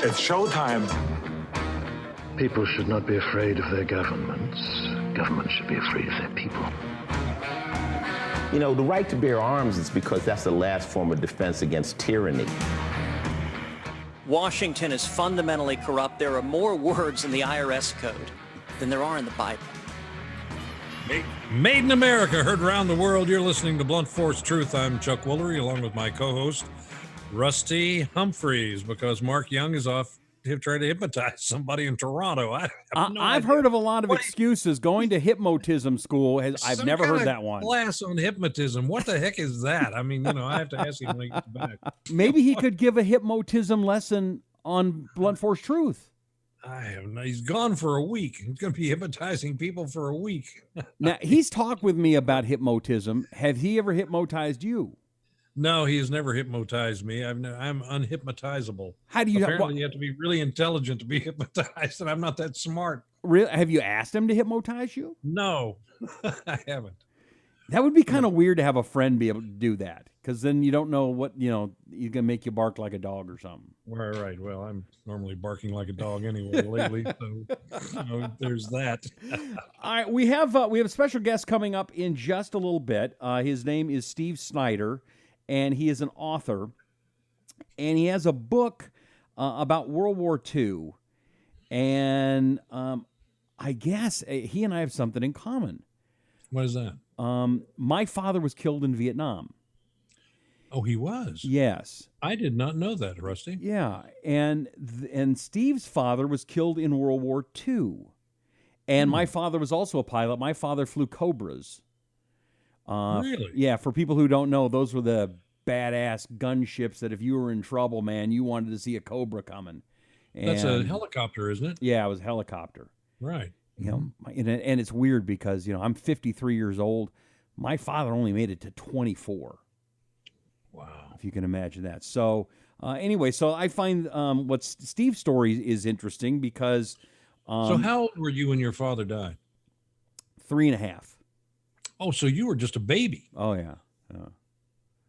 It's showtime. People should not be afraid of their governments. Governments should be afraid of their people. You know, the right to bear arms is because that's the last form of defense against tyranny. Washington is fundamentally corrupt. There are more words in the IRS code than there are in the Bible. Made in America, heard around the world. You're listening to Blunt Force Truth. I'm Chuck Woolery, along with my co-host, Rusty Humphreys, because Mark Young is off trying to hypnotize somebody in Toronto. I've heard of a lot of excuses. Going to hypnotism school, I've never heard that one. Class on hypnotism. What the heck is that? I mean, I have to ask him when he gets back. Maybe he could give a hypnotism lesson on Blunt Force Truth. He's gone for a week. He's going to be hypnotizing people for a week. Now, he's talked with me about hypnotism. Have he ever hypnotized you? No, he has never hypnotized me. I'm unhypnotizable. How do you? Apparently, you have to be really intelligent to be hypnotized, and I'm not that smart. Really? Have you asked him to hypnotize you? No, I haven't. That would be kind of weird to have a friend be able to do that, because then you don't know what, he's going to make you bark like a dog or something. Right. Well, I'm normally barking like a dog anyway lately, so there's that. All right, we have a special guest coming up in just a little bit. His name is Steve Snyder, and he is an author, and he has a book about World War II, and I guess he and I have something in common. What is that? My father was killed in Vietnam. Oh, he was? Yes. I did not know that, Rusty. Yeah, and Steve's father was killed in World War II, and my father was also a pilot. My father flew Cobras. Really? Yeah, for people who don't know, those were the badass gunships that if you were in trouble, man, you wanted to see a Cobra coming. And that's a helicopter, isn't it? Yeah, it was a helicopter. Right. And it's weird because, I'm 53 years old. My father only made it to 24. Wow. If you can imagine that. So anyway, so I find what Steve's story is interesting because... so how old were you when your father died? 3.5. Oh, so you were just a baby. Oh, yeah.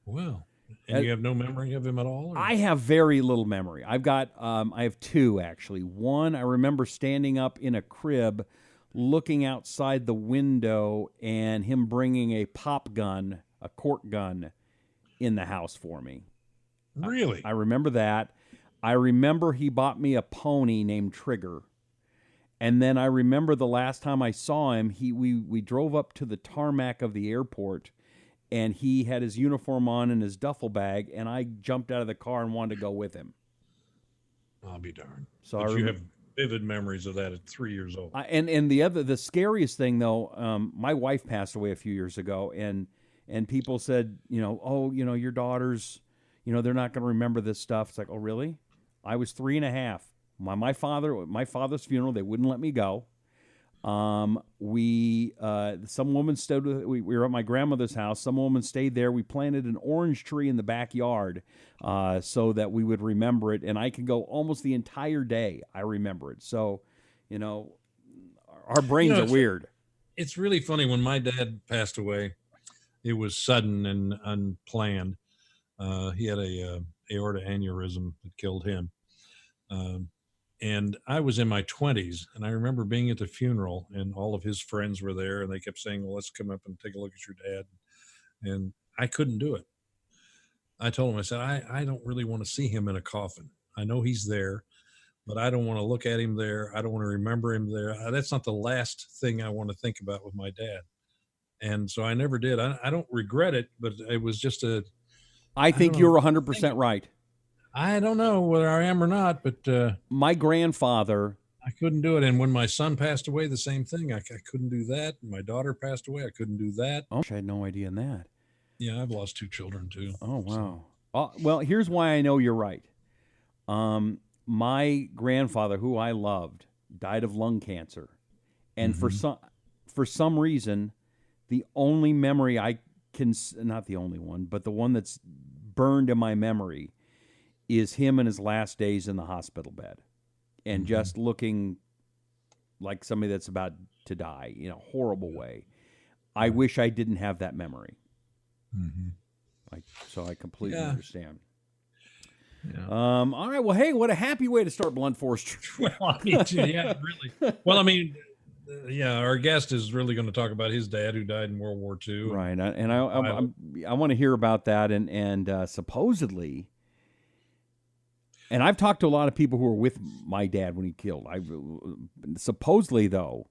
Wow. And you have no memory of him at all? Or? I have very little memory. I have two, actually. One, I remember standing up in a crib, looking outside the window, and him bringing a pop gun, a cork gun, in the house for me. Really? I remember that. I remember he bought me a pony named Trigger. And then I remember the last time I saw him, we drove up to the tarmac of the airport, and he had his uniform on and his duffel bag, and I jumped out of the car and wanted to go with him. I'll be darned. So you have vivid memories of that at 3 years old. And the scariest thing though, my wife passed away a few years ago, and people said, your daughters, they're not going to remember this stuff. It's like, oh really? I was 3.5. My father's funeral, they wouldn't let me go. Some woman stood. We were at my grandmother's house. Some woman stayed there. We planted an orange tree in the backyard so that we would remember it. And I could go almost the entire day. I remember it. So, our brains are weird. It's really funny. When my dad passed away, it was sudden and unplanned. He had a aorta aneurysm that killed him. And I was in my 20s, and I remember being at the funeral, and all of his friends were there, and they kept saying, well, let's come up and take a look at your dad. And I couldn't do it. I told him, I said, I don't really want to see him in a coffin. I know he's there, but I don't want to look at him there. I don't want to remember him there. That's not the last thing I want to think about with my dad. And so I never did. I don't regret it, but it was just I think you're 100% right. I don't know whether I am or not, but my grandfather, I couldn't do it. And when my son passed away, the same thing. I couldn't do that. My daughter passed away. I couldn't do that. Oh, I had no idea in that. Yeah, I've lost 2 children too. Oh, wow. So. Well, here's why I know you're right. My grandfather, who I loved, died of lung cancer. And for some reason, the only memory I can, not the only one, but the one that's burned in my memory is him in his last days in the hospital bed and just looking like somebody that's about to die in a horrible way. I wish I didn't have that memory. So I completely understand. Yeah. All right. Well, hey, what a happy way to start Blunt Force. Well, I mean, yeah, really. Well, I mean, yeah, our guest is really going to talk about his dad who died in World War II. Right. And I want to hear about that. And supposedly, and I've talked to a lot of people who were with my dad when he killed. Supposedly, though,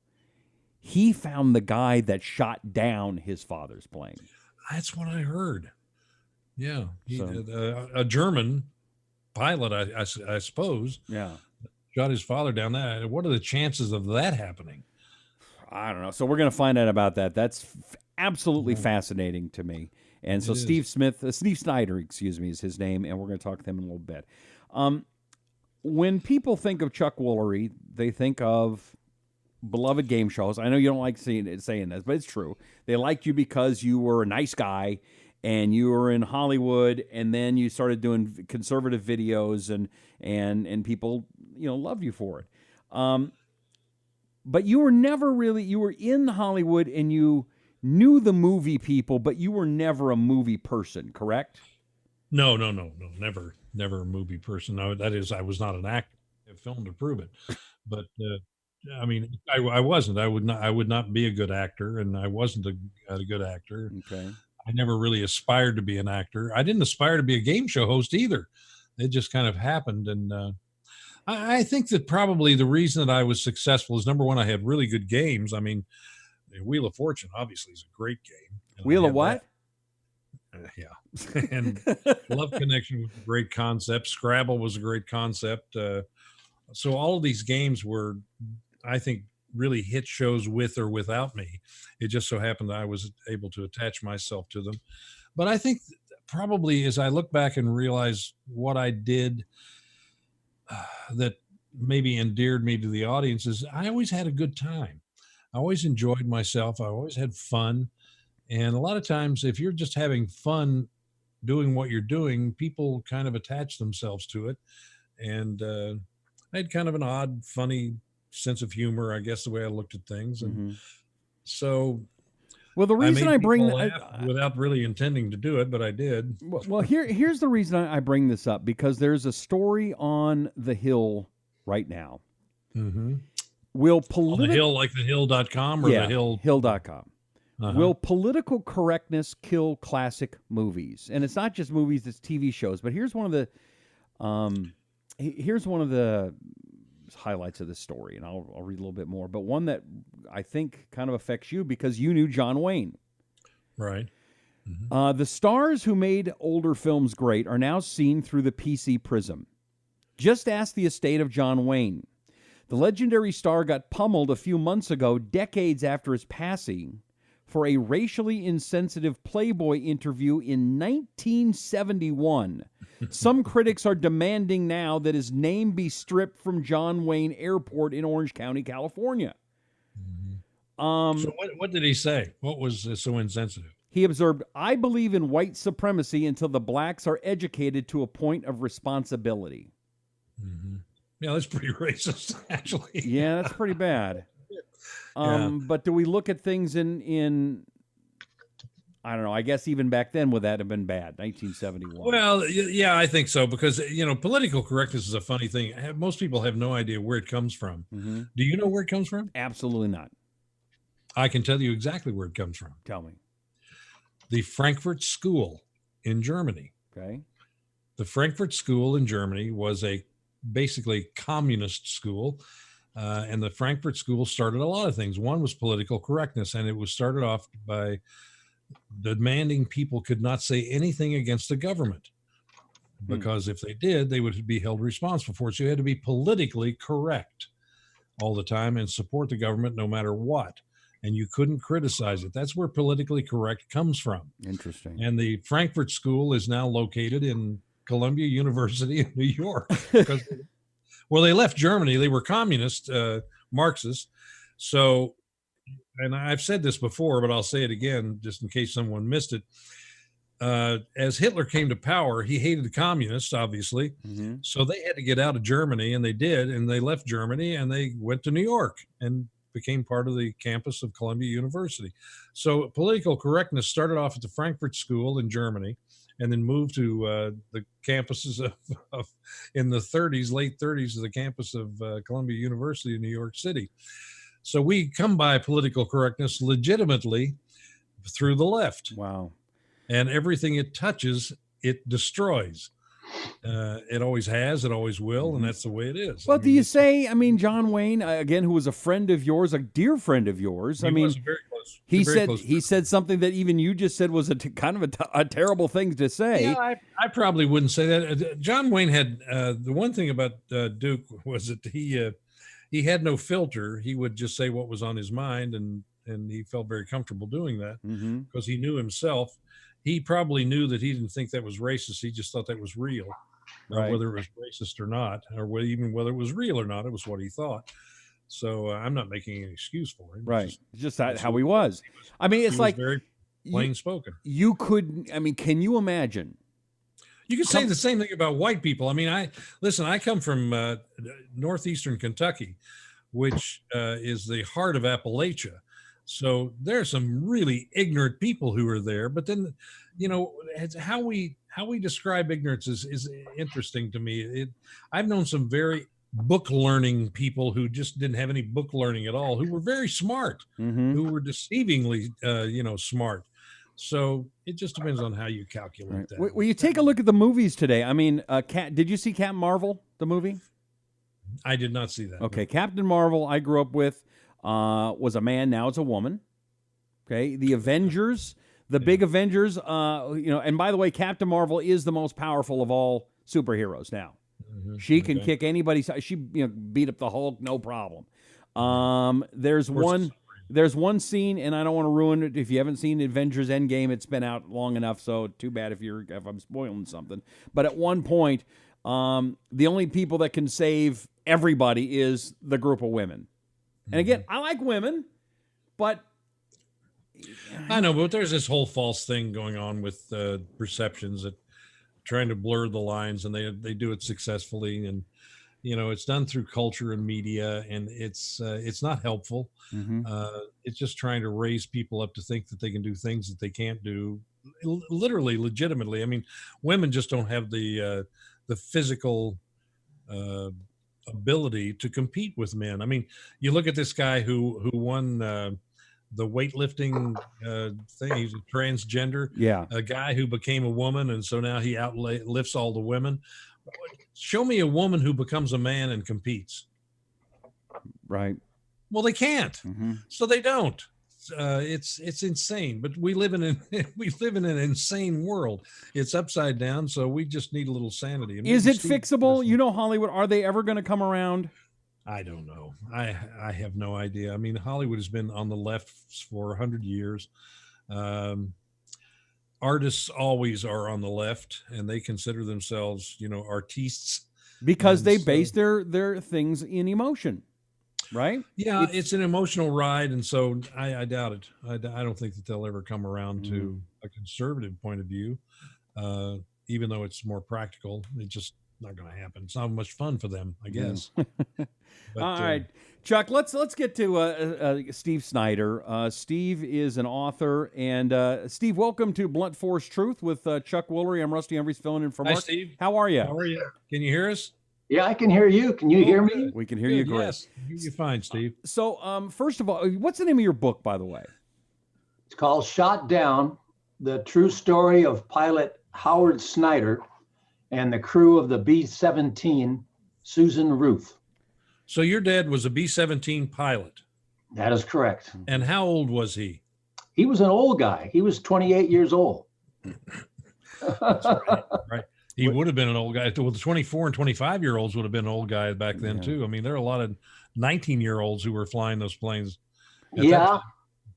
he found the guy that shot down his father's plane. That's what I heard. Yeah. A German pilot, I suppose. Yeah. Shot his father down. That. What are the chances of that happening? I don't know. So we're going to find out about that. That's absolutely fascinating to me. And so Steve Snyder, is his name, and we're going to talk to him in a little bit. When people think of Chuck Woolery, they think of beloved game shows. I know you don't like saying this, but it's true. They liked you because you were a nice guy, and you were in Hollywood, and then you started doing conservative videos, and people, loved you for it. But you were never really, you were in Hollywood, and you knew the movie people, but you were never a movie person, correct? No, never a movie person. No, that is, I was not an actor. I have film to prove it. But I mean, I wasn't. I would not be a good actor, and I wasn't a good actor. Okay. I never really aspired to be an actor. I didn't aspire to be a game show host either. It just kind of happened. And I think that probably the reason that I was successful is, number one, I had really good games. I mean, Wheel of Fortune obviously is a great game. Wheel of what? Yeah. And Love Connection was a great concept. Scrabble was a great concept. So all of these games were, I think, really hit shows with or without me. It just so happened that I was able to attach myself to them. But I think probably as I look back and realize what I did that maybe endeared me to the audience is I always had a good time. I always enjoyed myself. I always had fun. And a lot of times, if you're just having fun doing what you're doing, people kind of attach themselves to it. And I had kind of an odd, funny sense of humor, I guess, the way I looked at things. And so, well, the reason I bring without really intending to do it, but I did. Well, here's the reason I bring this up, because there's a story on the Hill right now. Mm-hmm. On the Hill, like the Hill.com or the Hill? Hill.com. Will political correctness kill classic movies? And it's not just movies; it's TV shows. But here's one of the highlights of this story, and I'll read a little bit more. But one that I think kind of affects you because you knew John Wayne, right? Mm-hmm. The stars who made older films great are now seen through the PC prism. Just ask the estate of John Wayne. The legendary star got pummeled a few months ago, decades after his passing, for a racially insensitive Playboy interview in 1971. Some critics are demanding now that his name be stripped from John Wayne Airport in Orange County, California. Mm-hmm. So what did he say? What was so insensitive? He observed, "I believe in white supremacy until the blacks are educated to a point of responsibility." Mm-hmm. Yeah, that's pretty racist, actually. Yeah, that's pretty bad. But do we look at things in I don't know, I guess even back then would that have been bad, 1971? Well, yeah, I think so, because, political correctness is a funny thing. Most people have no idea where it comes from. Mm-hmm. Do you know where it comes from? Absolutely not. I can tell you exactly where it comes from. Tell me. The Frankfurt School in Germany. Okay. The Frankfurt School in Germany was a basically communist school. And the Frankfurt School started a lot of things. One was political correctness, and it was started off by demanding people could not say anything against the government, because if they did, they would be held responsible for it. So you had to be politically correct all the time and support the government no matter what. And you couldn't criticize it. That's where politically correct comes from. Interesting. And the Frankfurt School is now located in Columbia University in New York. Well, they left Germany. They were communist, Marxists. So, and I've said this before, but I'll say it again, just in case someone missed it. As Hitler came to power, he hated the communists, obviously. Mm-hmm. So they had to get out of Germany, and they did. And they left Germany, and they went to New York and became part of the campus of Columbia University. So political correctness started off at the Frankfurt School in Germany, and then moved to the campuses of in the 30s, late 30s, of the campus of Columbia University in New York City. So we come by political correctness legitimately through the left. Wow. And everything it touches, it destroys. It always has, it always will, and that's the way it is. Well, do you say, I mean, John Wayne, again, who was a friend of yours, a dear friend of yours, He I mean, was very close. he very said close he said something that even you just said was kind of a terrible thing to say. Yeah, I probably wouldn't say that. John Wayne had the one thing about Duke was that he had no filter. He would just say what was on his mind, and he felt very comfortable doing that because he knew himself. He probably knew that he didn't think that was racist. He just thought that was real, Right. whether it was racist or not, or even whether it was real or not. It was what he thought. So I'm not making an excuse for him. Right. Just how he was. I mean, it's He was like very plain spoken. you could, I mean, can you imagine? You can say the same thing about white people. I mean, I come from northeastern Kentucky, which is the heart of Appalachia. So there are some really ignorant people who are there. But then, you know, how we describe ignorance is interesting to me. I've known some very book learning people who just didn't have any book learning at all, who were very smart, who were deceivingly, smart. So it just depends on how you calculate that. Well, you take a look at the movies today. I mean, did you see Captain Marvel, the movie? I did not see that. Okay, Captain Marvel, I grew up with, was a man. Now it's a woman. Okay, the Avengers, the big Avengers. And by the way, Captain Marvel is the most powerful of all superheroes now. She can kick anybody's. She beat up the Hulk, no problem. There's one scene, and I don't want to ruin it. If you haven't seen Avengers Endgame, it's been out long enough, so too bad if I'm spoiling something. But at one point, the only people that can save everybody is the group of women. And again, I like women, but I know, but there's this whole false thing going on with perceptions that trying to blur the lines, and they do it successfully, and it's done through culture and media, and it's not helpful. It's just trying to raise people up to think that they can do things that they can't do, literally, legitimately. I mean, women just don't have the physical ability to compete with men. I mean, you look at this guy who won the weightlifting thing. He's a transgender, a guy who became a woman, and so now he lifts all the women. Show me a woman who becomes a man and competes. Right. Well, they can't, so they don't. It's insane. But we live in an insane world. It's upside down, so we just need a little sanity. Is it fixable? Hollywood, are they ever going to come around? I don't know. I have no idea. I mean, Hollywood has been on the left for 100 years. Artists always are on the left, and they consider themselves, artistes. Because they base their things in emotion, right? Yeah, it's an emotional ride, and so I doubt it. I don't think that they'll ever come around to a conservative point of view, even though it's more practical. It's just not going to happen. It's not much fun for them, I guess. But, all right, Chuck, let's get to Steve Snyder. Steve is an author, and Steve, welcome to Blunt Force Truth with Chuck Woolery. I'm Rusty Humphries filling in for Mark. Hi, Steve. How are you? How are you? Can you hear us? Yeah, I can hear you. Can you hear me? We can hear you great. Yes, you're fine, Steve. So, first of all, what's the name of your book, by the way? It's called Shot Down, the true story of pilot Howard Snyder and the crew of the B-17 Susan Ruth. So your dad was a B-17 pilot. That is correct. And how old was he? He was an old guy. He was 28 years old. That's right. He would have been an old guy. Well, the 24 and 25-year-olds would have been an old guy back then, too. I mean, there are a lot of 19-year-olds who were flying those planes. Yeah.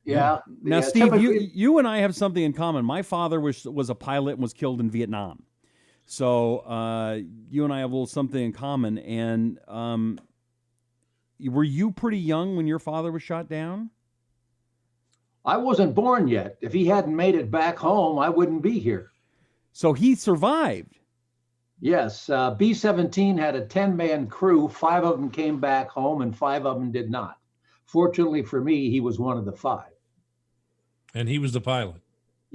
Now, Steve, you and I have something in common. My father was a pilot and was killed in Vietnam. So you and I have a little something in common. And were you pretty young when your father was shot down? I wasn't born yet. If he hadn't made it back home, I wouldn't be here. So he survived. Yes. B-17 had a 10-man crew. 5 of them came back home and 5 of them did not. Fortunately for me, he was one of the 5. And he was the pilot.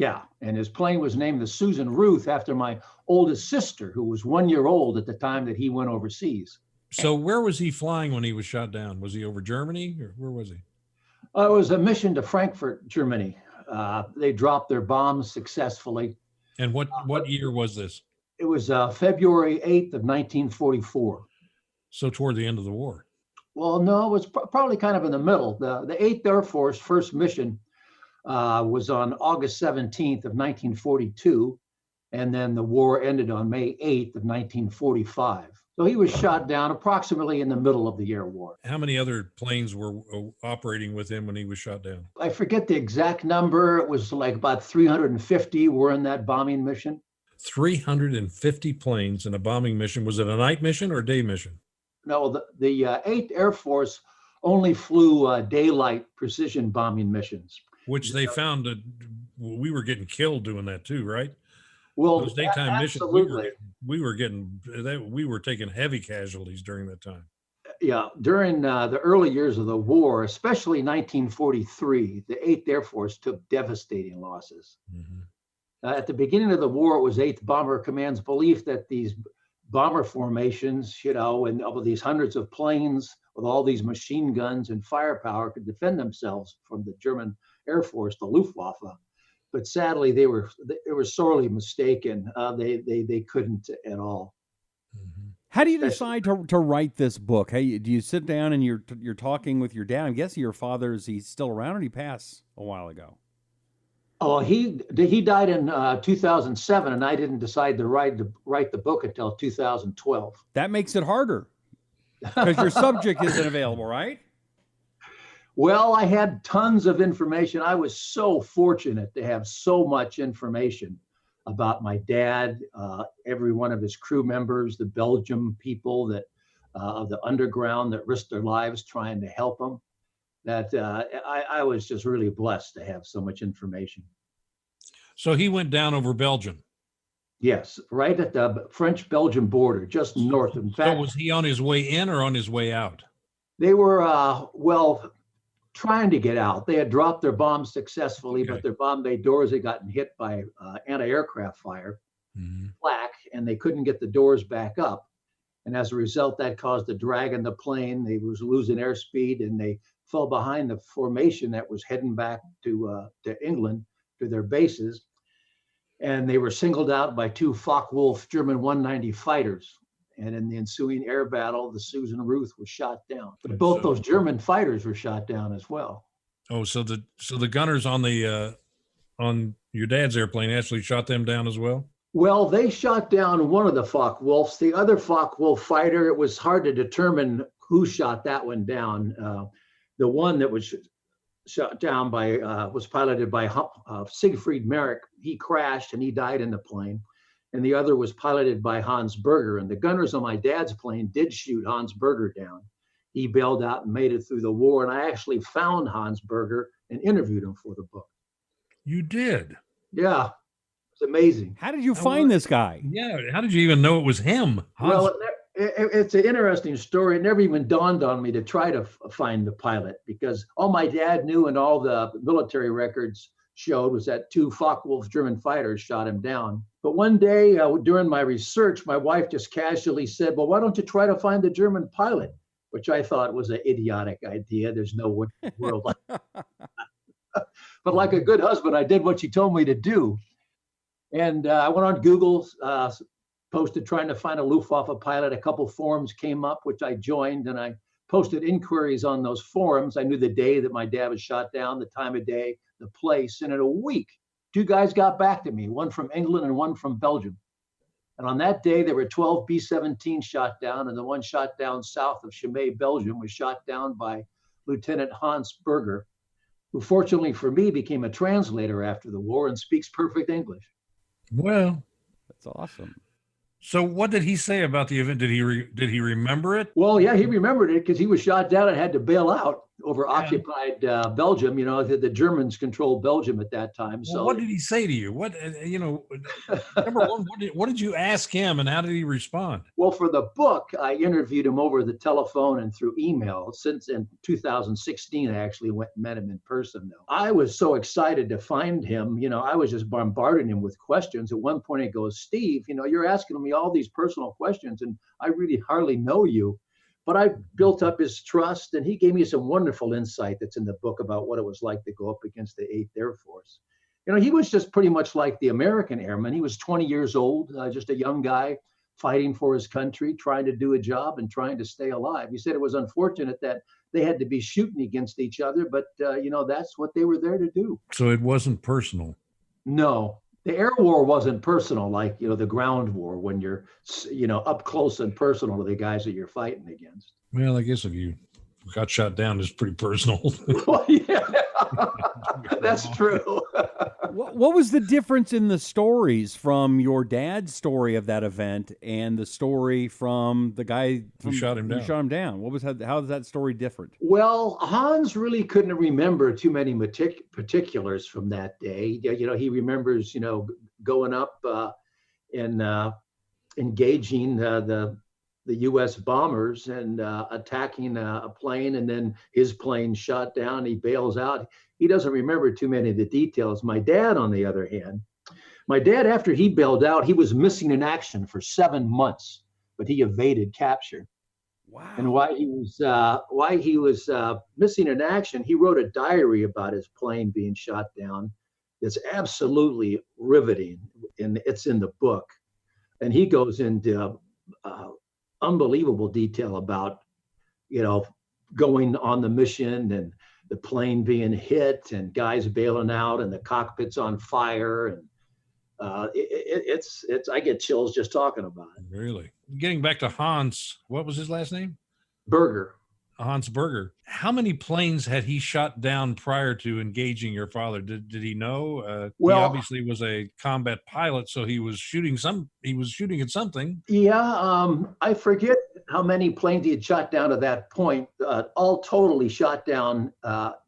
Yeah, and his plane was named the Susan Ruth after my oldest sister, who was 1 year old at the time that he went overseas. So where was he flying when he was shot down? Was he over Germany or where was he? It was a mission to Frankfurt, Germany. They dropped their bombs successfully. And what year was this? It was February 8th of 1944. So toward the end of the war. Well, no, it was probably kind of in the middle. The 8th Air Force first mission was on August 17th of 1942, and then the war ended on May 8th of 1945. So he was shot down approximately in the middle of the air war. How many other planes were operating with him when he was shot down? I forget the exact number. It was like about 350 were in that bombing mission. 350 planes in a bombing mission. Was it a night mission or a day mission? No, the 8th Air Force only flew daylight precision bombing missions. Which they found that we were getting killed doing that too, right? Well, those daytime missions, absolutely. we were taking heavy casualties during that time. Yeah, during the early years of the war, especially 1943, the 8th Air Force took devastating losses. Mm-hmm. At the beginning of the war, it was 8th Bomber Command's belief that these bomber formations, and of these hundreds of planes with all these machine guns and firepower could defend themselves from the German Air Force, the Luftwaffe. But sadly, they were sorely mistaken. They couldn't at all. Mm-hmm. How do you decide to write this book? Hey, do you sit down and you're talking with your dad? I'm guessing your father, is he still around, or did he pass a while ago? Oh, he died in 2007, and I didn't decide to write the book until 2012. That makes it harder because your subject isn't available, right? Well, I had tons of information. I was so fortunate to have so much information about my dad, every one of his crew members, the Belgium people that of the underground that risked their lives trying to help him. That I was just really blessed to have so much information. So he went down over Belgium. Yes, right at the French-Belgian border, just north. In fact, so was he on his way in or on his way out? They were trying to get out. They had dropped their bombs successfully, Okay. but their bomb bay doors had gotten hit by anti-aircraft fire, flak, and they couldn't get the doors back up. And as a result, that caused a drag in the plane. They was losing airspeed, and they fell behind the formation that was heading back to England, to their bases. And they were singled out by two Focke-Wulf German 190 fighters. And in the ensuing air battle, the Susan Ruth was shot down. But both those German fighters were shot down as well. Oh, so the gunners on the on your dad's airplane actually shot them down as well? Well, they shot down one of the Focke-Wulfs. The other Focke-Wulf fighter, it was hard to determine who shot that one down. The one that was shot down was piloted by Siegfried Merrick. He crashed and he died in the plane. And the other was piloted by Hans Berger. And the gunners on my dad's plane did shoot Hans Berger down. He bailed out and made it through the war. And I actually found Hans Berger and interviewed him for the book. You did? Yeah, it's amazing. How did you find this guy? Yeah, how did you even know it was him? Well, it's an interesting story. It never even dawned on me to try to find the pilot, because all my dad knew and all the military records showed was that two Focke-Wulf German fighters shot him down. But one day during my research, my wife just casually said, well, why don't you try to find the German pilot? Which I thought was an idiotic idea. There's no one in the world like that. But like a good husband, I did what she told me to do. And I went on Google, posted trying to find a Luftwaffe pilot. A couple forums came up, which I joined, and I posted inquiries on those forums. I knew the day that my dad was shot down, the time of day, the place, and in a week, two guys got back to me, one from England and one from Belgium. And on that day, there were 12 B-17 shot down, and the one shot down south of Chimay, Belgium, was shot down by Lieutenant Hans Berger, who fortunately for me became a translator after the war and speaks perfect English. Well, that's awesome. So what did he say about the event? Did he remember it? Well, yeah, he remembered it because he was shot down and had to bail out. over occupied Belgium. You know, the Germans controlled Belgium at that time. Well, So what did he say to you? What, number one, what did you ask him and how did he respond? Well, for the book, I interviewed him over the telephone and through email. Since in 2016, I actually went and met him in person. Though I was so excited to find him, I was just bombarding him with questions. At one point, he goes, "Steve, you're asking me all these personal questions, and I really hardly know you." But I built up his trust, and he gave me some wonderful insight that's in the book about what it was like to go up against the 8th Air Force. He was just pretty much like the American airman. He was 20 years old, just a young guy fighting for his country, trying to do a job and trying to stay alive. He said it was unfortunate that they had to be shooting against each other, but, that's what they were there to do. So it wasn't personal? No. The air war wasn't personal like, the ground war when you're, up close and personal to the guys that you're fighting against. Well, I guess if you got shot down, it's pretty personal. Well, yeah, that's true. What was the difference in the stories from your dad's story of that event and the story from the guy who shot him down? How is that story different? Well, Hans really couldn't remember too many particulars from that day. He remembers, going up and engaging the U.S. bombers and attacking a plane, and then his plane shot down. He bails out. He doesn't remember too many of the details. My dad, on the other hand, after he bailed out, he was missing in action for 7 months, but he evaded capture. Wow. And why he was missing in action, he wrote a diary about his plane being shot down. It's absolutely riveting, and it's in the book. And he goes into unbelievable detail about, going on the mission and the plane being hit and guys bailing out and the cockpit's on fire. And it's I get chills just talking about it. Really? Getting back to Hans, what was his last name? Berger. Hans Berger. How many planes had he shot down prior to engaging your father? Did he know? He obviously was a combat pilot, so he was shooting at something. Yeah, I forget how many planes he had shot down to that point. All total, he shot down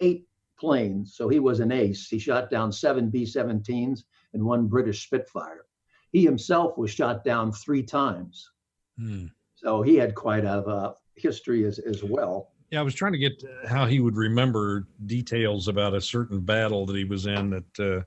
8 planes, so he was an ace. He shot down 7 B-17s and 1 British Spitfire. He himself was shot down 3 times. So he had quite a history as well. Yeah, I was trying to get how he would remember details about a certain battle that he was in that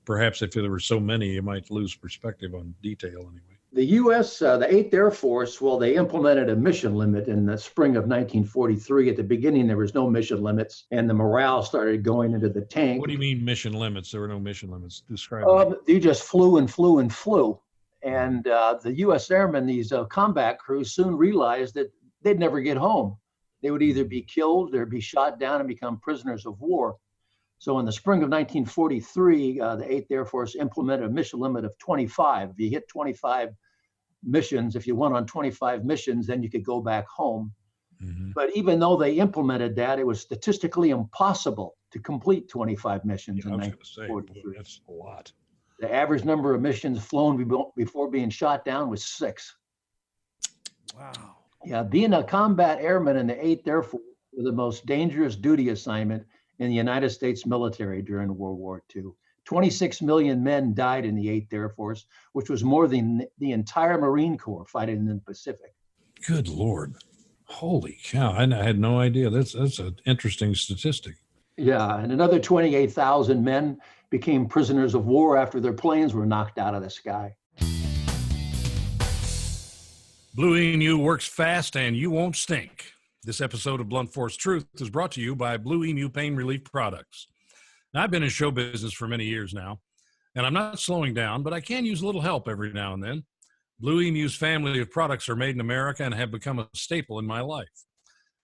perhaps if there were so many, you might lose perspective on detail anyway. The U.S., the 8th Air Force, they implemented a mission limit in the spring of 1943. At the beginning, there was no mission limits, and the morale started going into the tank. What do you mean mission limits? There were no mission limits. Describe You just flew and flew and flew. And the U.S. airmen, these combat crews, soon realized that they'd never get home. They would either be killed or be shot down and become prisoners of war. So in the spring of 1943, the 8th Air Force implemented a mission limit of 25. If you hit 25 missions, if you went on 25 missions, then you could go back home. Mm-hmm. But even though they implemented that, it was statistically impossible to complete 25 missions in 1943. That's a lot. The average number of missions flown before being shot down was 6. Wow. Yeah, being a combat airman in the 8th Air Force was the most dangerous duty assignment in the United States military during World War II. 26 million men died in the 8th Air Force, which was more than the entire Marine Corps fighting in the Pacific. Good Lord. Holy cow. I had no idea. That's an interesting statistic. Yeah, and another 28,000 men became prisoners of war after their planes were knocked out of the sky. Blue Emu works fast and you won't stink. This episode of Blunt Force Truth is brought to you by Blue Emu Pain Relief Products. Now, I've been in show business for many years now, and I'm not slowing down, but I can use a little help every now and then. Blue Emu's family of products are made in America and have become a staple in my life.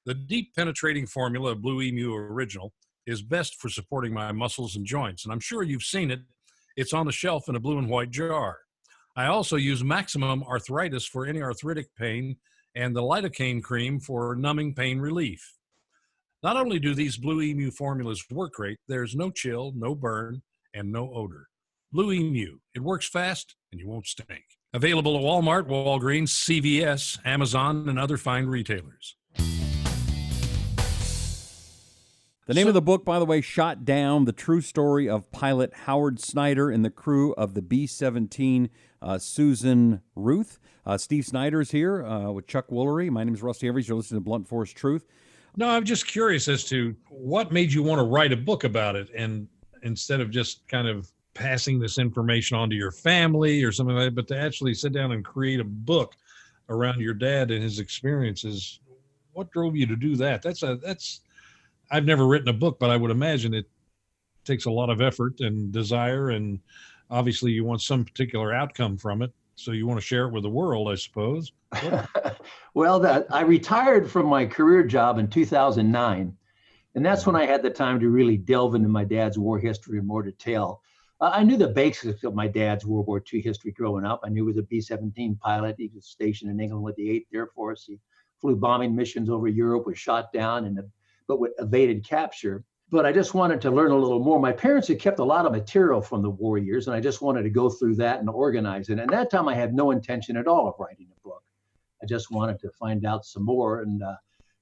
The deep penetrating formula of Blue Emu Original is best for supporting my muscles and joints, and I'm sure you've seen it. It's on the shelf in a blue and white jar. I also use Maximum Arthritis for any arthritic pain and the lidocaine cream for numbing pain relief. Not only do these Blue Emu formulas work great, there's no chill, no burn, and no odor. Blue Emu, it works fast and you won't stink. Available at Walmart, Walgreens, CVS, Amazon, and other fine retailers. The name of the book, by the way, Shot Down, the true story of pilot Howard Snyder and the crew of the B-17 Susan Ruth. Steve Snyder is here with Chuck Woolery. My name is Rusty Evers. You're listening to Blunt Force Truth. No, I'm just curious as to what made you want to write a book about it, and instead of just kind of passing this information on to your family or something like that, but to actually sit down and create a book around your dad and his experiences. What drove you to do that? I've never written a book, but I would imagine it takes a lot of effort and desire, and obviously you want some particular outcome from it. So you want to share it with the world, I suppose. Well, I retired from my career job in 2009, and that's when I had the time to really delve into my dad's war history in more detail. I knew the basics of my dad's World War II history growing up. I knew he was a B-17 pilot. He was stationed in England with the 8th Air Force. He flew bombing missions over Europe, was shot down, but evaded capture. But I just wanted to learn a little more. My parents had kept a lot of material from the war years, and I just wanted to go through that and organize it. And that time I had no intention at all of writing a book. I just wanted to find out some more. And,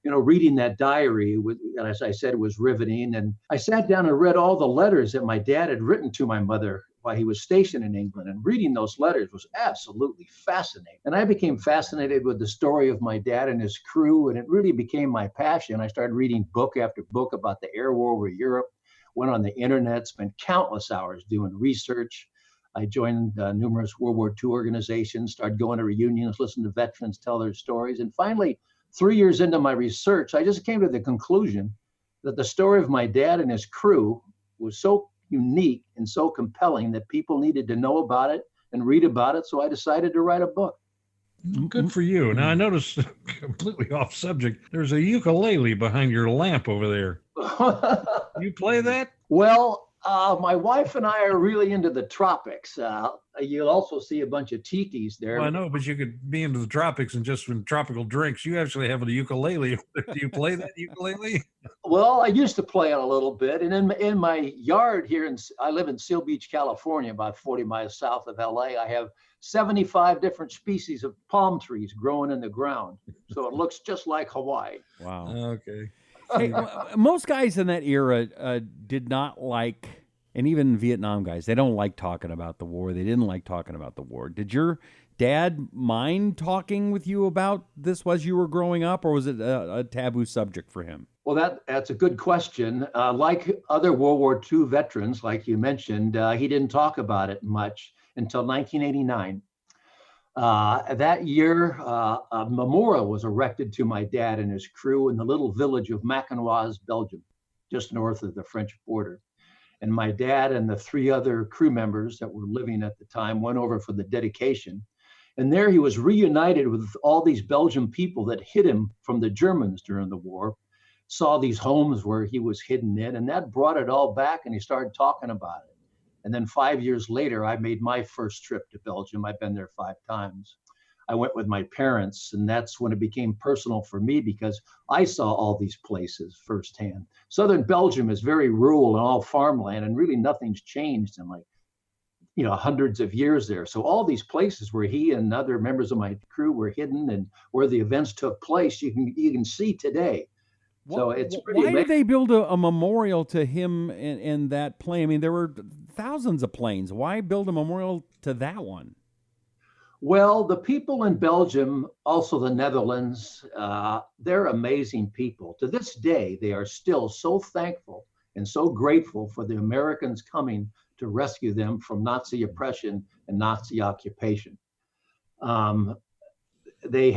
reading that diary, as I said, was riveting. And I sat down and read all the letters that my dad had written to my mother while he was stationed in England. And reading those letters was absolutely fascinating. And I became fascinated with the story of my dad and his crew, and it really became my passion. I started reading book after book about the air war over Europe, went on the internet, spent countless hours doing research. I joined numerous World War II organizations, started going to reunions, listened to veterans tell their stories. And finally, 3 years into my research, I just came to the conclusion that the story of my dad and his crew was so unique and so compelling that people needed to know about it and read about it. So I decided to write a book. Good for you. Now I noticed, completely off subject, there's a ukulele behind your lamp over there. You play that? Well, my wife and I are really into the tropics. You'll also see a bunch of tikis there. Well, I know, but you could be into the tropics and just in tropical drinks. You actually have a ukulele. Do you play that ukulele? Well, I used to play it a little bit. And in my yard here, I live in Seal Beach, California, about 40 miles south of LA. I have 75 different species of palm trees growing in the ground. So it looks just like Hawaii. Wow. Okay. Hey, most guys in that era did not like, and even Vietnam guys, they don't like talking about the war. They didn't like talking about the war. Did your dad mind talking with you about this as you were growing up, or was it a taboo subject for him? Well, that's a good question. Like other World War II veterans, like you mentioned, he didn't talk about it much until 1989. That year, a memorial was erected to my dad and his crew in the little village of Macanoise, Belgium, just north of the French border. And my dad and the 3 other crew members that were living at the time went over for the dedication. And there he was reunited with all these Belgian people that hid him from the Germans during the war, saw these homes where he was hidden in, and that brought it all back, and he started talking about it. And then 5 years later, I made my first trip to Belgium. I've been there 5 times. I went with my parents, and that's when it became personal for me because I saw all these places firsthand. Southern Belgium is very rural and all farmland, and really nothing's changed in hundreds of years there. So all these places where he and other members of my crew were hidden and where the events took place, you can see today. So it's pretty why amazing. did they build a memorial to him in that plane? I mean, there were thousands of planes. Why build a memorial to that one? Well, the people in Belgium, also the Netherlands, they're amazing people. To this day, they are still so thankful and so grateful for the Americans coming to rescue them from Nazi oppression and Nazi occupation. They've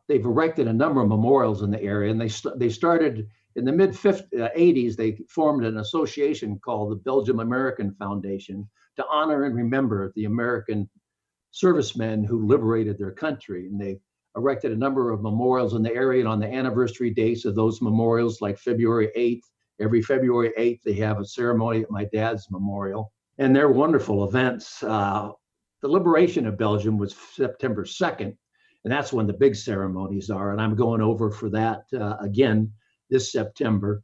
erected a number of memorials in the area, and they started in the mid-80s. They formed an association called the Belgium American Foundation to honor and remember the American servicemen who liberated their country. And they erected a number of memorials in the area, and on the anniversary dates of those memorials, like February 8th, every February 8th, they have a ceremony at my dad's memorial. And they're wonderful events. The liberation of Belgium was September 2nd, and that's when the big ceremonies are. And I'm going over for that again this September.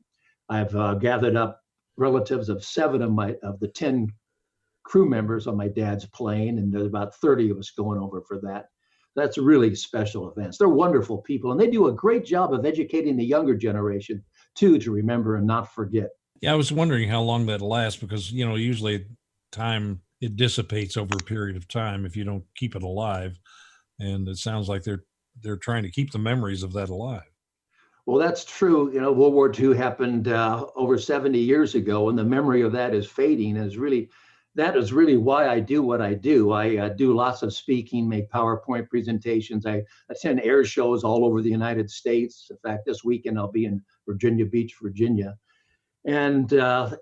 I've gathered up relatives of 7 of the 10 crew members on my dad's plane, and there's about 30 of us going over for that. That's really special events. They're wonderful people, and they do a great job of educating the younger generation too, to remember and not forget. Yeah, I was wondering how long that lasts because, usually time, it dissipates over a period of time if you don't keep it alive. And it sounds like they're trying to keep the memories of that alive. Well, that's true. World War II happened over 70 years ago, and the memory of that is fading. And that is really why I do what I do. I do lots of speaking, make PowerPoint presentations. I attend air shows all over the United States. In fact, this weekend I'll be in Virginia Beach, Virginia. And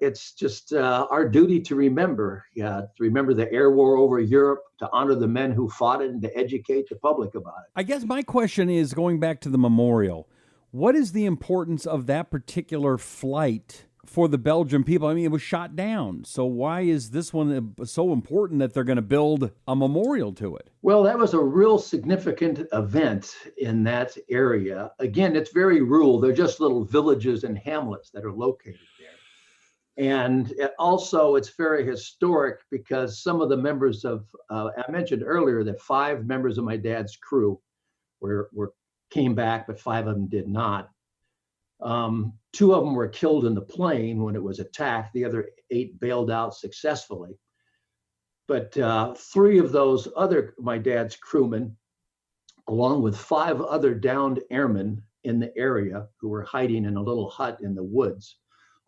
it's just our duty to remember the air war over Europe, to honor the men who fought it, and to educate the public about it. I guess my question is, going back to the memorial, what is the importance of that particular flight for the Belgian people? I mean, it was shot down. So why is this one so important that they're going to build a memorial to it? Well, that was a real significant event in that area. Again, it's very rural. They're just little villages and hamlets that are located there. And also, it's very historic because some of the members of, I mentioned earlier that 5 members of my dad's crew came back, but 5 of them did not. 2 of them were killed in the plane when it was attacked. The other 8 bailed out successfully. But 3 of those my dad's crewmen, along with 5 other downed airmen in the area who were hiding in a little hut in the woods,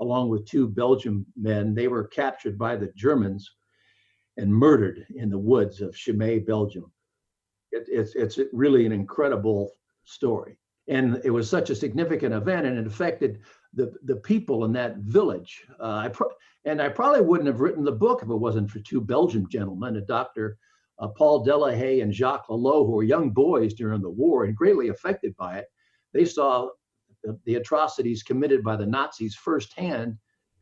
along with 2 Belgian men, they were captured by the Germans and murdered in the woods of Chimay, Belgium. It's really an incredible story. And it was such a significant event, and it affected the people in that village. I probably wouldn't have written the book if it wasn't for 2 Belgian gentlemen, a Dr. Paul Delahaye and Jacques Lelot, who were young boys during the war and greatly affected by it. They saw the atrocities committed by the Nazis firsthand,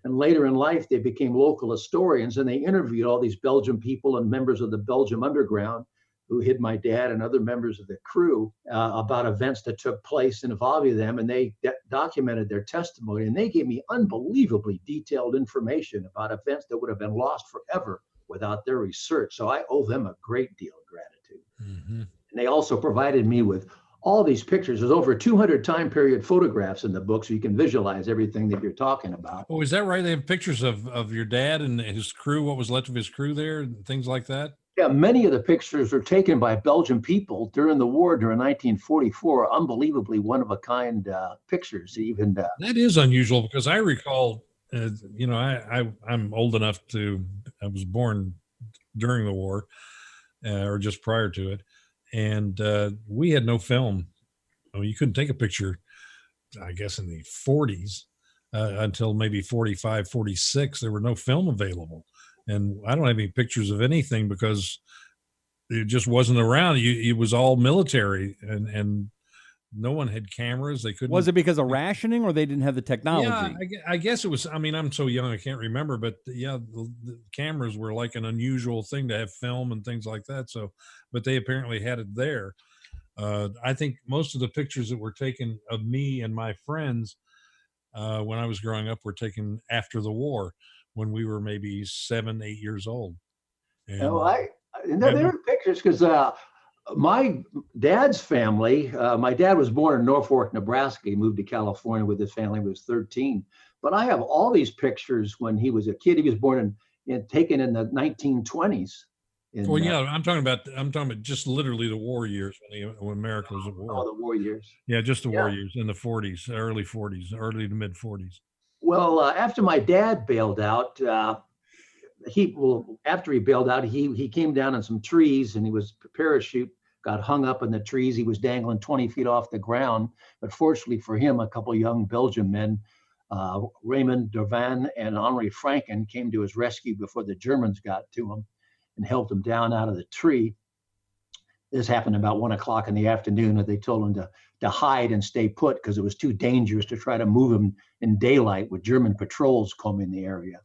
and later in life they became local historians, and they interviewed all these Belgian people and members of the Belgium underground who hid my dad and other members of the crew about events that took place involving them. And they documented their testimony, and they gave me unbelievably detailed information about events that would have been lost forever without their research. So I owe them a great deal of gratitude. Mm-hmm. And they also provided me with all these pictures. There's over 200 time period photographs in the book, so you can visualize everything that you're talking about. Oh, is that right? They have pictures of your dad and his crew, what was left of his crew there, and things like that? Yeah, many of the pictures are taken by Belgian people during the war, during 1944. Unbelievably one-of-a-kind pictures. Even that is unusual, because I recall, I'm old enough I was born during the war, or just prior to it, and we had no film. I mean, you couldn't take a picture, I guess, in the 40s until maybe 45, 46. There were no film available. And I don't have any pictures of anything because it just wasn't around. It was all military, and no one had cameras. They couldn't. Was it because of rationing, or they didn't have the technology? Yeah, I guess it was. I mean, I'm so young I can't remember, but yeah, the cameras were like an unusual thing to have film and things like that. So, but they apparently had it there. I think most of the pictures that were taken of me and my friends when I was growing up were taken after the war, when we were maybe 7, 8 years old. And, there are pictures because my dad's family, my dad was born in Norfolk, Nebraska. He moved to California with his family when he was 13. But I have all these pictures when he was a kid. He was born taken in the 1920s. I'm talking about just literally the war years when America was at war. Oh, the war years. Yeah, just the war years in the 40s, early to mid 40s. Well, after my dad bailed out, after he bailed out, he came down on some trees, and parachute got hung up in the trees. He was dangling 20 feet off the ground. But fortunately for him, a couple of young Belgian men, Raymond Dervan and Henri Franken, came to his rescue before the Germans got to him and helped him down out of the tree. This happened about 1 o'clock in the afternoon, and they told him to hide and stay put because it was too dangerous to try to move him in daylight with German patrols combing the area.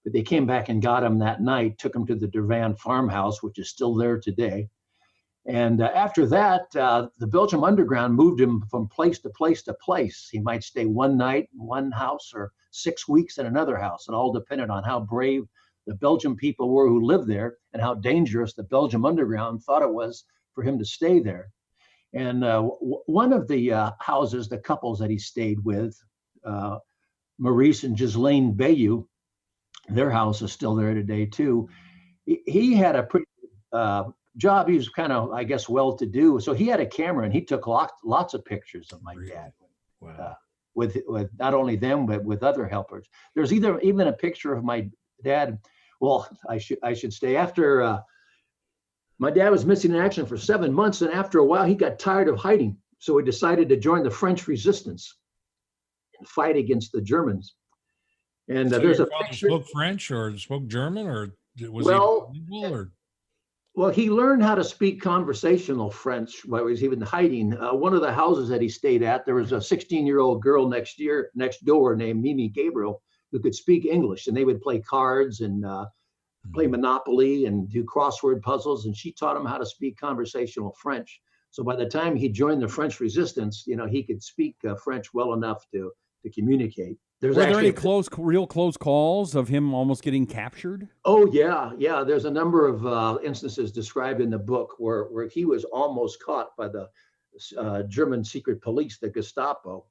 But they came back and got him that night, took him to the Dervan farmhouse, which is still there today. And after that, the Belgium underground moved him from place to place to place. He might stay one night in one house or 6 weeks in another house. It all depended on how brave the Belgian people were who lived there and how dangerous the Belgium underground thought it was for him to stay there. And one of the houses, the couples that he stayed with, Maurice and Ghislaine Bayou. Their house is still there today too. He had a pretty job. He was kind of, I guess, well-to-do. So he had a camera and he took lots of pictures of my dad. Wow. With not only them, but with other helpers. There's even a picture of my dad. Well, I should say after my dad was missing in action for 7 months, and after a while he got tired of hiding. So he decided to join the French resistance and fight against the Germans. And So there's your a father picture. spoke French or spoke German, or was Well, he bilingual, or? Well, he learned how to speak conversational French while he was even hiding. One of the houses that he stayed at, there was a 16-year-old girl next door named Mimi Gabriel who could speak English, and they would play cards and play Monopoly and do crossword puzzles. And she taught him how to speak conversational French. So by the time he joined the French resistance, he could speak French well enough to communicate. Were there any real close calls of him almost getting captured? Oh, yeah. There's a number of instances described in the book where he was almost caught by the German secret police, the Gestapo.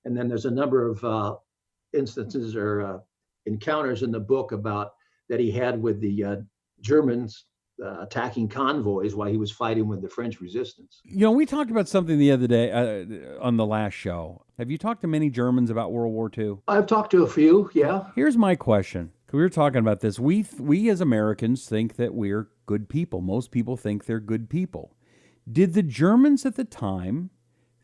And then there's a number of instances or encounters in the book about that he had with the Germans attacking convoys while he was fighting with the French resistance. We talked about something the other day on the last show. Have you talked to many Germans about World War II? I've talked to a few, yeah. Here's my question. We were talking about this. We as Americans think that we're good people. Most people think they're good people. Did the Germans at the time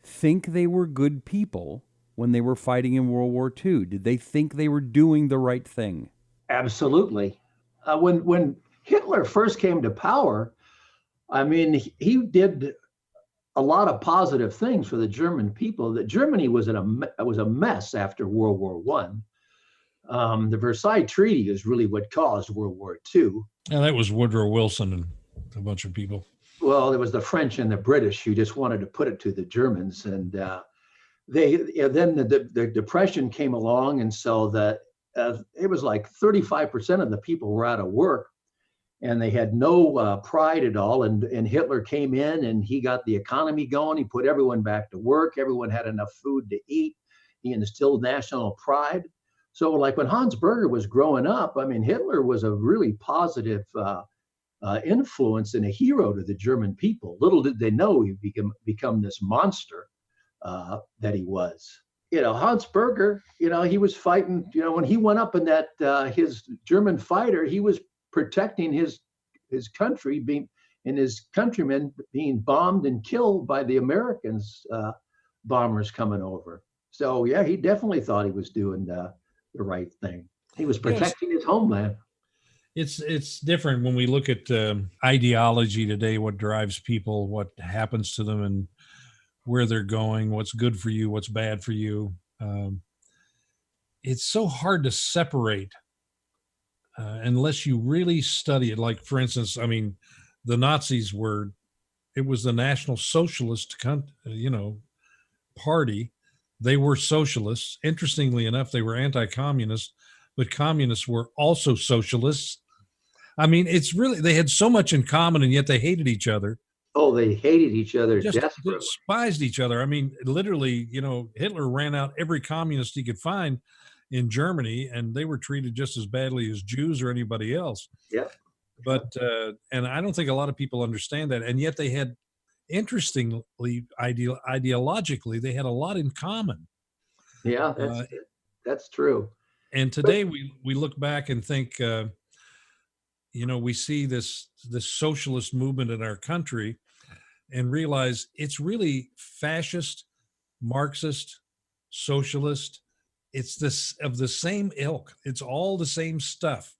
think they were good people when they were fighting in World War II? Did they think they were doing the right thing? Absolutely. When Hitler first came to power, I mean, he did a lot of positive things for the German people. That Germany was a mess after World War I. The Versailles Treaty is really what caused World War II. Yeah, that was Woodrow Wilson and a bunch of people. Well, it was the French and the British who just wanted to put it to the Germans, and then the Depression came along, and so it was like 35% of the people were out of work. And they had no pride at all. And Hitler came in and he got the economy going. He put everyone back to work. Everyone had enough food to eat. He instilled national pride. So like when Hans Berger was growing up, I mean, Hitler was a really positive influence and a hero to the German people. Little did they know he'd become this monster that he was. Hans Berger, he was fighting, when he went up in that, his German fighter, he was protecting his country and his countrymen being bombed and killed by the Americans bombers coming over. So yeah, he definitely thought he was doing the right thing. He was protecting his homeland. It's different when we look at ideology today, what drives people, what happens to them, and where they're going, what's good for you, what's bad for you. It's so hard to separate unless you really study it. Like, for instance, I mean, the Nazis it was the National Socialist, party. They were socialists. Interestingly enough, they were anti-communist, but communists were also socialists. I mean, it's really, they had so much in common, and yet they hated each other. Oh, they hated each other Just desperately. despised each other. I mean, literally, Hitler ran out every communist he could find in Germany, and they were treated just as badly as Jews or anybody else. Yeah. But, and I don't think a lot of people understand that. And yet they had, interestingly, ideologically, they had a lot in common. Yeah, that's true. And today we look back and think, we see this socialist movement in our country and realize it's really fascist, Marxist, socialist. It's this of the same ilk. It's all the same stuff.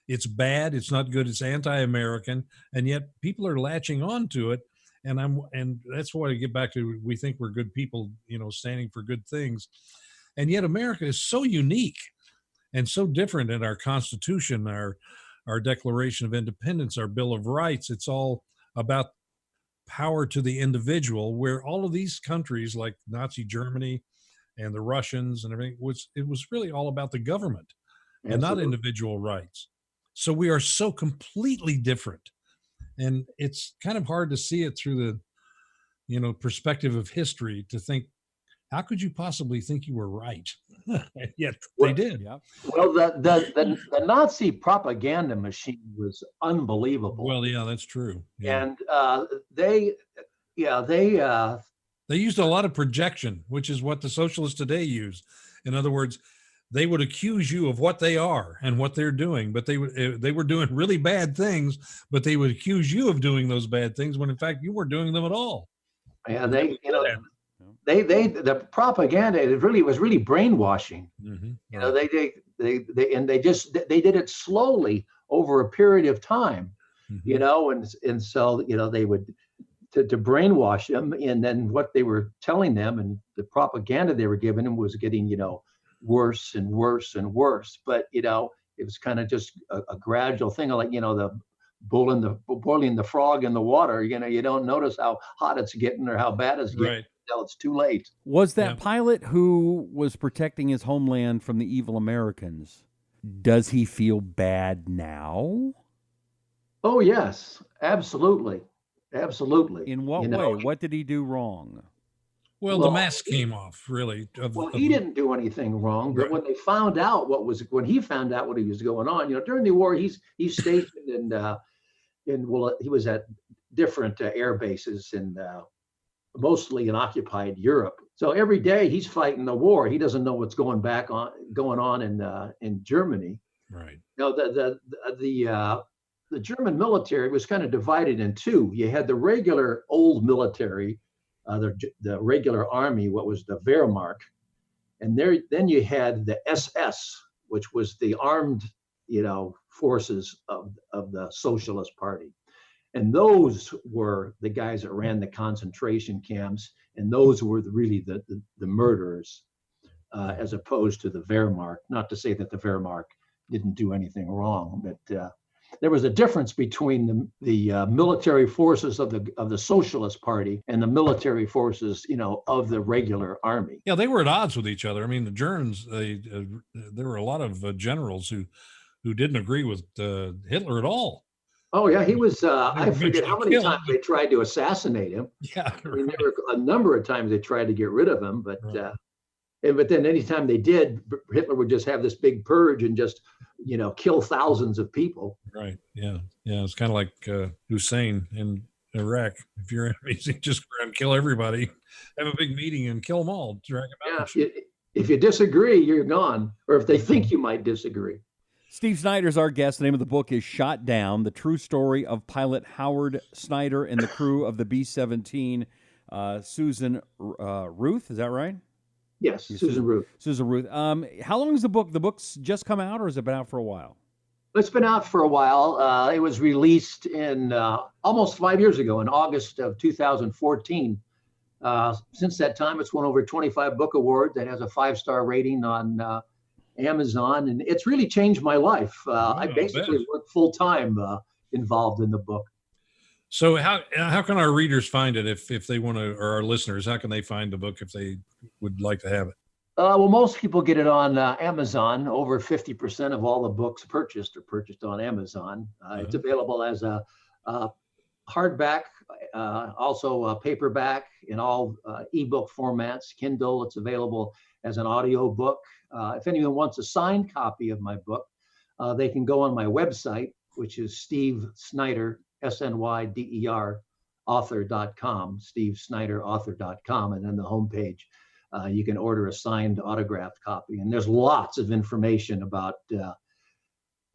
It's bad. It's not good. It's anti-American, and yet people are latching on to it. And that's why I get back to, we think we're good people, standing for good things, and yet America is so unique and so different in our Constitution, our Declaration of Independence, our Bill of Rights. It's all about power to the individual, where all of these countries like Nazi Germany and the Russians and everything, it was really all about the government and not individual rights. So we are so completely different. And it's kind of hard to see it through the, perspective of history, to think, how could you possibly think you were right? Yet they did. Yeah. Well, the Nazi propaganda machine was unbelievable. Well, yeah, that's true. Yeah. And they They used a lot of projection, which is what the socialists today use. In other words, they would accuse you of what they are and what they're doing, but they were doing really bad things, but they would accuse you of doing those bad things when in fact you weren't doing them at all. yeah, the propaganda, it really was really brainwashing. Mm-hmm. You know, they did it slowly over a period of time. Mm-hmm. You know, and so, you know, they would to brainwash them, and then what they were telling them and the propaganda they were giving them was getting, you know, worse and worse and worse. But, you know, it was kind of just a gradual thing, like, you know, the boiling the frog in the water. You know, you don't notice how hot it's getting or how bad it's getting until it's too late. Was that pilot who was protecting his homeland from the evil Americans, does he feel bad now? Oh, yes, absolutely. Absolutely. In what way? What did he do wrong? Well, the mask came off, really. He didn't do anything wrong, but when he found out what was going on, you know, during the war, he's stationed he was at different air bases and mostly in occupied Europe. So every day he's fighting the war. He doesn't know what's going on in Germany. Right. You know, the German military was kind of divided in two. You had the regular old military, the regular army, what was the Wehrmacht, and then you had the SS, which was the armed, you know, forces of the Socialist Party, and those were the guys that ran the concentration camps, and those were really the murderers, as opposed to the Wehrmacht. Not to say that the Wehrmacht didn't do anything wrong, but there was a difference between the military forces of the Socialist Party and the military forces, you know, of the regular army. Yeah, they were at odds with each other. I mean, the Germans, there were a lot of generals who didn't agree with Hitler at all. Oh yeah, he was. I forget how many times they tried to assassinate him. Yeah, I mean, there were a number of times they tried to get rid of him, but then anytime they did, Hitler would just have this big purge and just, you know, kill thousands of people. Right. Yeah. Yeah. It's kind of like Hussein in Iraq. If your enemies, you just go around and kill everybody, have a big meeting and kill them all. Drag them out. Yeah. If you disagree, you're gone. Or if they think you might disagree. Steve Snyder's our guest. The name of the book is Shot Down, the true story of pilot Howard Snyder and the crew of the B-17. Susan Ruth, is that right? Yes, Susan Ruth. Susan Ruth. How long is the book? The book's just come out, or has it been out for a while? It's been out for a while. It was released in almost 5 years ago, in August of 2014. Since that time, it's won over 25 book awards. It has a 5-star rating on Amazon, and it's really changed my life. I basically work full time involved in the book. So how can our readers find it if they want to, or our listeners, how can they find the book if they would like to have it? Well, most people get it on Amazon. Over 50% of all the books purchased are purchased on Amazon. It's available as a hardback, also a paperback, in all ebook formats, Kindle. It's available as an audio book. If anyone wants a signed copy of my book, they can go on my website, which is Steve Snyder, SNYDER, author.com, SteveSnyderAuthor.com, and then the homepage. You can order a signed autographed copy. And there's lots of information about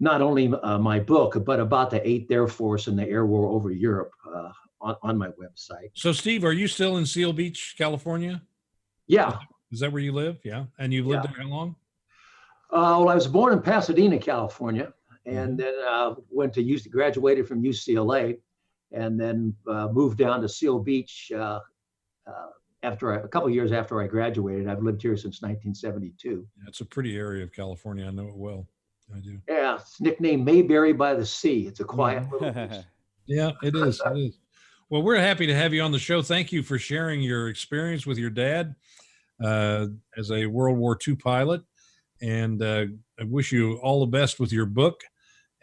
not only my book, but about the 8th Air Force and the air war over Europe on my website. So, Steve, are you still in Seal Beach, California? Yeah. Is that where you live? Yeah. And you've lived there how long? Well, I was born in Pasadena, California, and then graduated from UCLA, and then moved down to Seal Beach after a couple of years after I graduated. I've lived here since 1972. It's a pretty area of California. I know it well. I do. Yeah, it's nicknamed Mayberry by the Sea. It's a quiet little place. Yeah, it is. It is. Well, we're happy to have you on the show. Thank you for sharing your experience with your dad as a World War II pilot. And I wish you all the best with your book.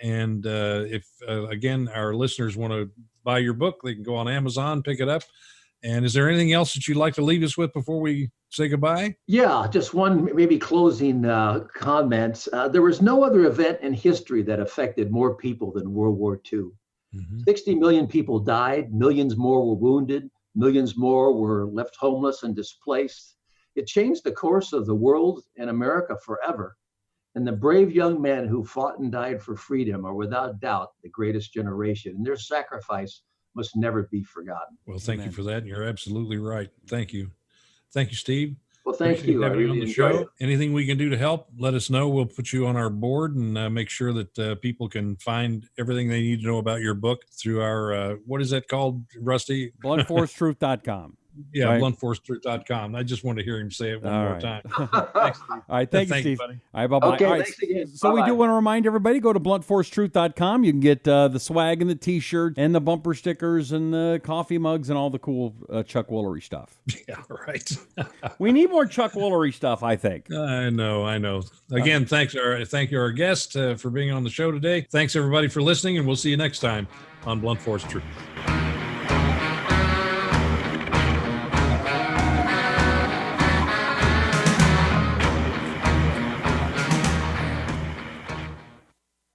And if, again, our listeners want to buy your book, they can go on Amazon, pick it up, And is there anything else that you'd like to leave us with before we say goodbye? Yeah, just one maybe closing comments. There was no other event in history that affected more people than World War II. 60 million people died, millions more were wounded, millions more were left homeless and displaced. It changed the course of the world and America forever. And the brave young men who fought and died for freedom are without doubt the greatest generation, and their sacrifice must never be forgotten. Well, thank you for that. You're absolutely right. Thank you. Thank you, Steve. Well, thank Appreciate you. I having you really on the enjoyed show. it. Anything we can do to help, let us know. We'll put you on our board and make sure that people can find everything they need to know about your book through our, what is that called, Rusty? Bluntforcetruth.com. Yeah, right? bluntforcetruth.com. I just want to hear him say it one more time. Thanks, Steve. All right, thank you, Steve. buddy. All right, bye-bye. Okay, all right, thanks again. so Bye-bye. we do want to remind everybody, go to bluntforcetruth.com. You can get the swag and the T-shirt and the bumper stickers and the coffee mugs and all the cool Chuck Woolery stuff. Yeah, right. We need more Chuck Woolery stuff, I think. I know. Again, thank you our guest for being on the show today. Thanks everybody for listening, and we'll see you next time on Blunt Force Truth.